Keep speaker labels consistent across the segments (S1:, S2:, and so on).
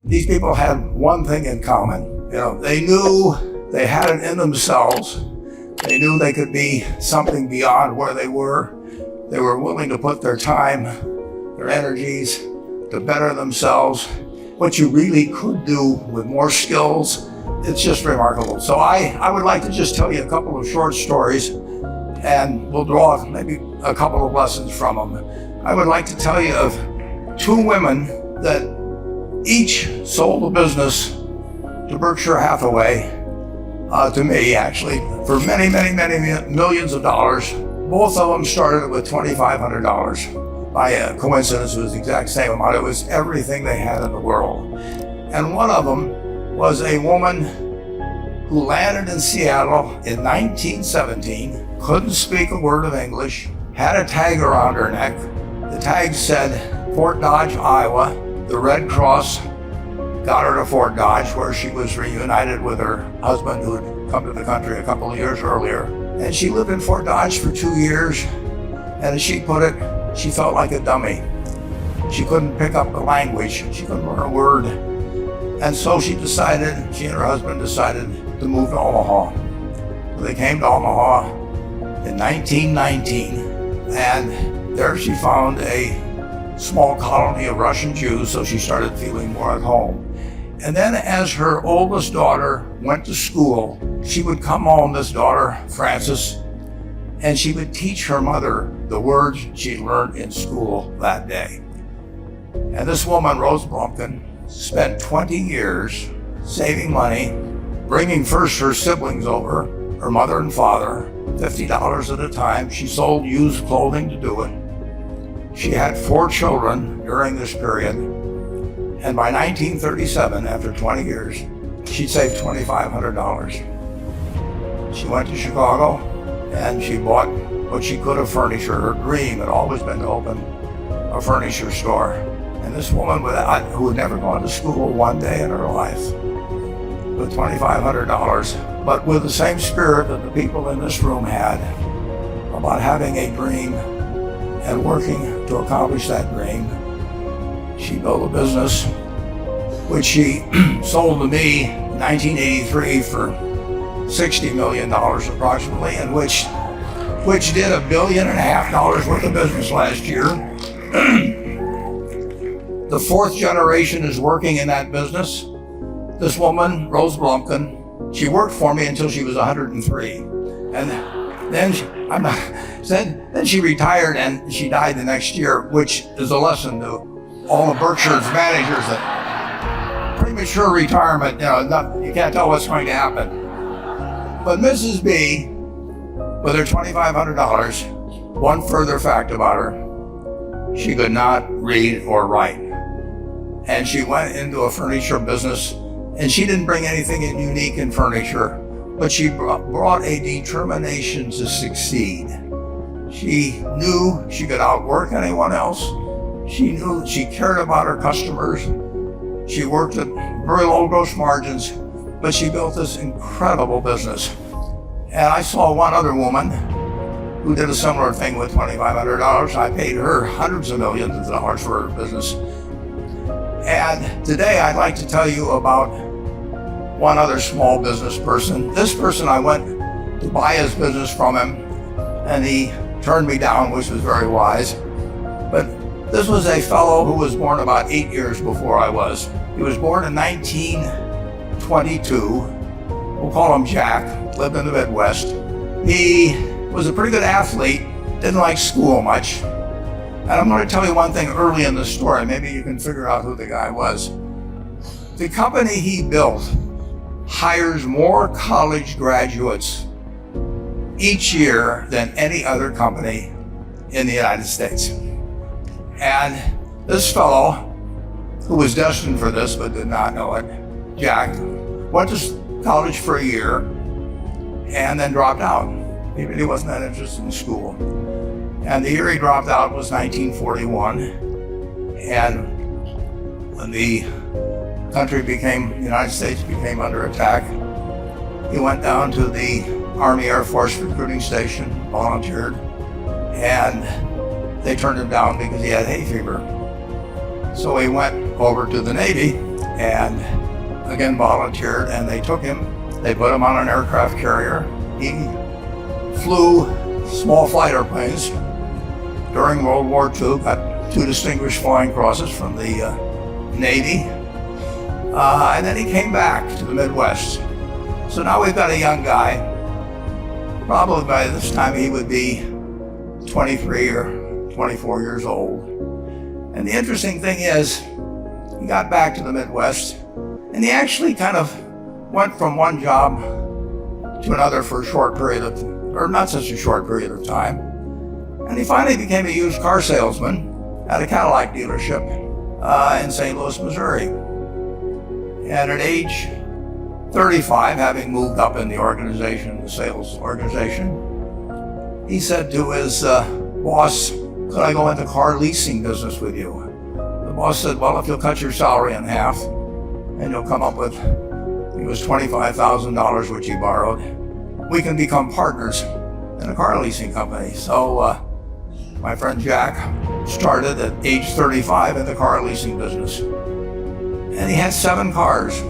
S1: These people had one thing in common. They knew they had it in themselves. They knew they could be something beyond where they were. They were willing to put their time, their energies to better themselves. What you really could do with more skills, it's just remarkable. So I would like to just tell you a couple of short stories, and we'll draw maybe a couple of lessons from them. I would like to tell you of two women that each sold a business to Berkshire Hathaway, to me actually, for many, many, many millions of dollars. Both of them started with $2,500. By coincidence, it was the exact same amount. It was everything they had in the world. And one of them was a woman who landed in Seattle in 1917, couldn't speak a word of English, had a tag around her neck. The tag said Fort Dodge, Iowa. The Red Cross got her to Fort Dodge, where she was reunited with her husband who had come to the country a couple of years earlier. And she lived in Fort Dodge for 2 years. And as she put it, she felt like a dummy. She couldn't pick up the language. She couldn't learn a word. And so she and her husband decided to move to Omaha. So they came to Omaha in 1919. And there she found a small colony of Russian Jews, so she started feeling more at home. And then as her oldest daughter went to school, she would come home, this daughter, Frances, and she would teach her mother the words she learned in school that day. And this woman, Rose Blumkin, spent 20 years saving money, bringing first her siblings over, her mother and father, $50 at a time. She sold used clothing to do it. She had 4 children during this period. And by 1937, after 20 years, she'd saved $2,500. She went to Chicago and she bought what she could of furniture. Her dream had always been to open a furniture store. And this woman who had never gone to school one day in her life, with $2,500, but with the same spirit that the people in this room had about having a dream and working to accomplish that dream, she built a business which she sold to me in 1983 for $60 million approximately, and which did $1.5 billion worth of business last year. The 4th generation is working in that business. This woman, Rose Blumkin, she worked for me until she was 103. And then she retired and she died the next year, which is a lesson to all the Berkshire's managers that premature retirement, you can't tell what's going to happen. But Mrs. B, with her $2,500, one further fact about her, she could not read or write. And she went into a furniture business, and she didn't bring anything unique in furniture, but she brought a determination to succeed. She knew she could outwork anyone else. She knew she cared about her customers. She worked at very low gross margins, but she built this incredible business. And I saw one other woman who did a similar thing with $2,500. I paid her hundreds of millions of dollars for her business. And today I'd like to tell you about one other small business person. This person, I went to buy his business from him, and he turned me down, which was very wise. But this was a fellow who was born about 8 years before I was. He was born in 1922. We'll call him Jack, lived in the Midwest. He was a pretty good athlete, didn't like school much. And I'm going to tell you one thing early in the story, maybe you can figure out who the guy was. The company he built hires more college graduates each year than any other company in the United States. And this fellow, who was destined for this but did not know it, Jack, went to college for a year and then dropped out. He really wasn't that interested in school. And the year he dropped out was 1941. And when the United States became under attack, he went down to the Army Air Force recruiting station, volunteered, and they turned him down because he had hay fever. So he went over to the Navy, and again volunteered, and they took him, they put him on an aircraft carrier. He flew small fighter planes during World War II, got 2 distinguished flying crosses from the Navy, and then he came back to the Midwest. So now we've got a young guy, probably by this time he would be 23 or 24 years old. And the interesting thing is, he got back to the Midwest, and he actually kind of went from one job to another for a short period of, or not such a short period of time. And he finally became a used car salesman at a Cadillac dealership in St. Louis, Missouri. And at age 35, having moved up in the organization, the sales organization, he said to his boss, could I go into car leasing business with you? The boss said, well, if you'll cut your salary in half and you'll come up with, it was $25,000 which he borrowed, we can become partners in a car leasing company. So my friend Jack started at age 35 in the car leasing business. And he had 7 cars.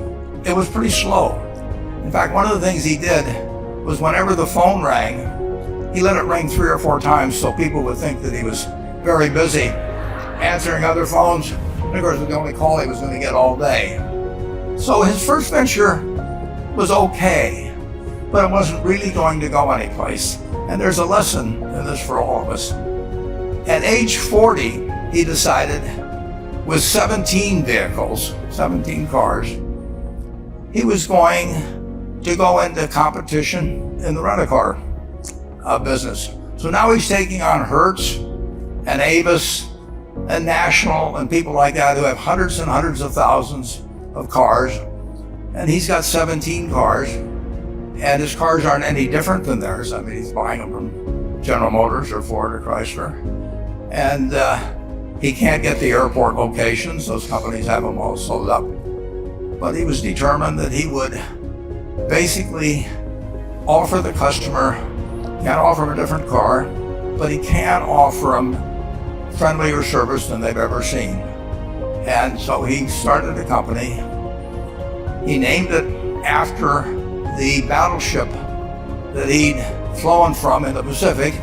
S1: It was pretty slow. In fact, one of the things he did was whenever the phone rang, he let it ring 3 or 4 times so people would think that he was very busy answering other phones. And of course, it was the only call he was going to get all day. So his first venture was okay, but it wasn't really going to go anyplace. And there's a lesson in this for all of us. At age 40, he decided, with 17 vehicles, 17 cars, he was going to go into competition in the rent-a-car business. So now he's taking on Hertz and Avis and National and people like that who have hundreds and hundreds of thousands of cars. And he's got 17 cars, and his cars aren't any different than theirs. I mean, he's buying them from General Motors or Ford or Chrysler. And he can't get the airport locations. Those companies have them all sold up. But he was determined that he would basically offer the customer, can't offer him a different car, but he can offer them friendlier service than they've ever seen. And so he started a company. He named it after the battleship that he'd flown from in the Pacific,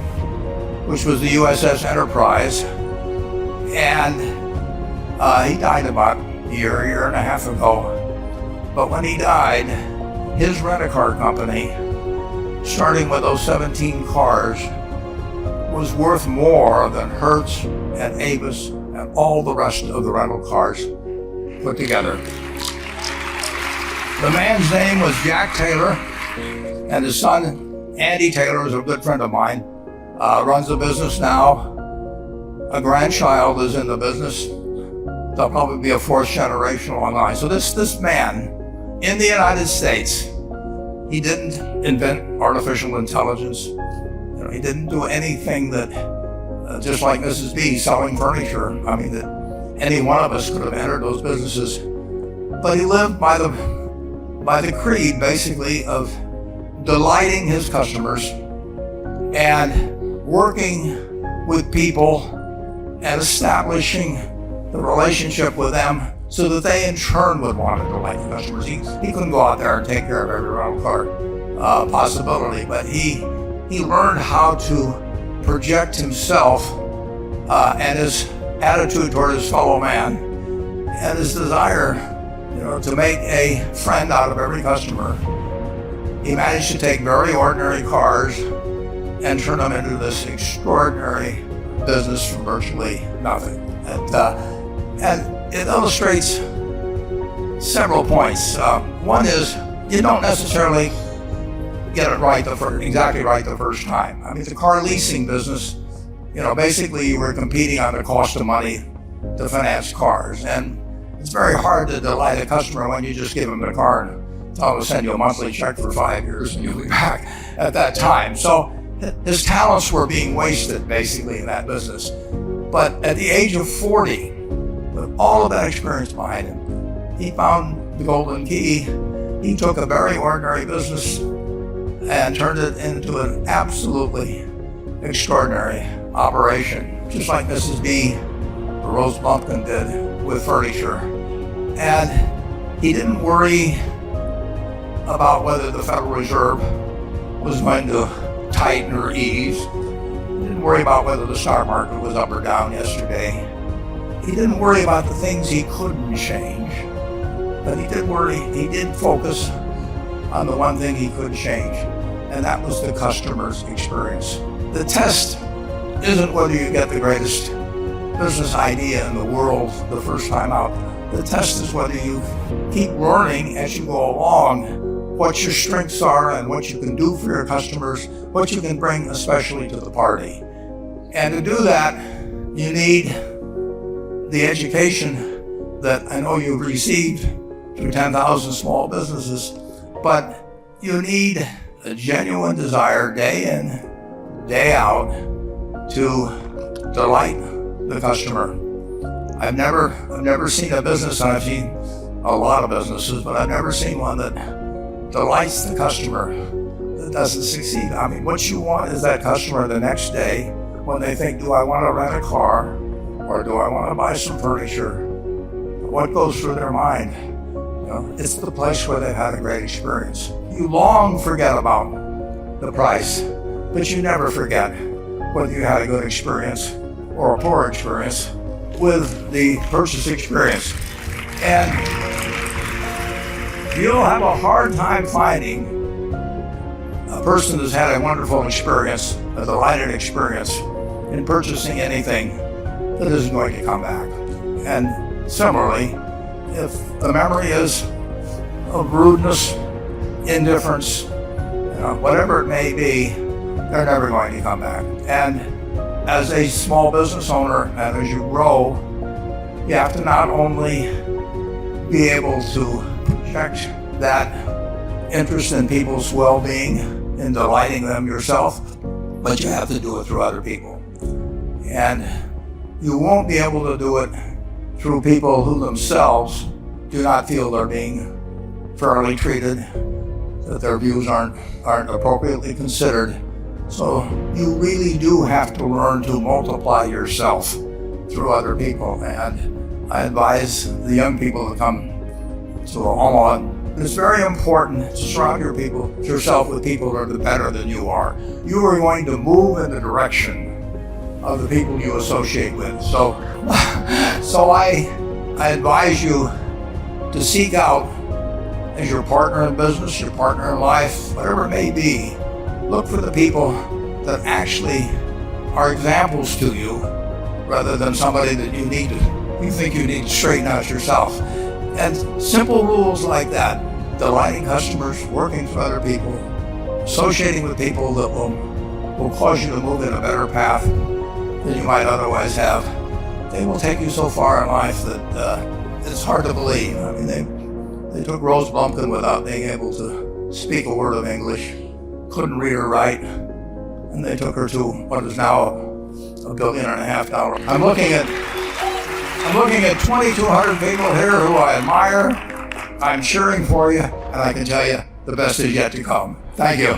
S1: which was the USS Enterprise. And he died about a year and a half ago. But when he died, his rent-a-car company, starting with those 17 cars, was worth more than Hertz and Avis and all the rest of the rental cars put together. The man's name was Jack Taylor, and his son, Andy Taylor, is a good friend of mine, runs the business now. A grandchild is in the business. There'll probably be a 4th generation along the line. So this man in the United States, he didn't invent artificial intelligence. He didn't do anything that, just like Mrs. B selling furniture, I mean, that any one of us could have entered those businesses. But he lived by the creed, basically, of delighting his customers and working with people and establishing the relationship with them so that they in turn would want to delight the customers. He couldn't go out there and take care of every rental car possibility, but he learned how to project himself and his attitude toward his fellow man and his desire, to make a friend out of every customer. He managed to take very ordinary cars and turn them into this extraordinary business from virtually nothing. And it illustrates several points. One is, you don't necessarily get it right exactly right the first time. I mean, the car leasing business, basically you were competing on the cost of money to finance cars. And it's very hard to delight a customer when you just give them the car and tell them to send you a monthly check for 5 years and you'll be back at that time. So his talents were being wasted basically in that business. But at the age of 40, with all of that experience behind him, he found the golden key. He took a very ordinary business and turned it into an absolutely extraordinary operation, just like Mrs. B, the Rose Bumpkin, did with furniture. And He didn't worry about whether the Federal Reserve was going to tighten or ease. He didn't worry about whether the stock market was up or down yesterday. He didn't worry about the things he couldn't change, but he did focus on the one thing he could change, and that was the customer's experience. The test isn't whether you get the greatest business idea in the world the first time out. The test is whether you keep learning as you go along what your strengths are and what you can do for your customers, what you can bring especially to the party. And to do that, you need the education that I know you've received through 10,000 small businesses, but you need a genuine desire day in, day out to delight the customer. I've never seen a business, and I've seen a lot of businesses, but I've never seen one that delights the customer that doesn't succeed. I mean, what you want is that customer the next day when they think, do I want to rent a car or do I want to buy some furniture? What goes through their mind? It's the place where they've had a great experience. You long forget about the price, but you never forget whether you had a good experience or a poor experience with the purchase experience. And you'll have a hard time finding a person that's had a wonderful experience, a delighted experience in purchasing anything that isn't going to come back. And similarly, if the memory is of rudeness, indifference, whatever it may be, they're never going to come back. And as a small business owner, and as you grow, you have to not only be able to check that interest in people's well-being and delighting them yourself, but you have to do it through other people. And you won't be able to do it through people who themselves do not feel they're being fairly treated, that their views aren't appropriately considered. So you really do have to learn to multiply yourself through other people. And I advise the young people to come to Omaha. It's very important to surround yourself with people that are better than you are. You are going to move in the direction of the people you associate with. So I advise you to seek out, as your partner in business, your partner in life, whatever it may be, look for the people that actually are examples to you rather than somebody that you think you need to straighten out yourself. And simple rules like that, delighting customers, working for other people, associating with people that will cause you to move in a better path than you might otherwise have, they will take you so far in life that it's hard to believe. I mean, they took Rose Bumpkin without being able to speak a word of English, couldn't read or write, and they took her to what is now $1.5 billion. I'm looking at 2,200 people here who I admire. I'm cheering for you, and I can tell you the best is yet to come. Thank you.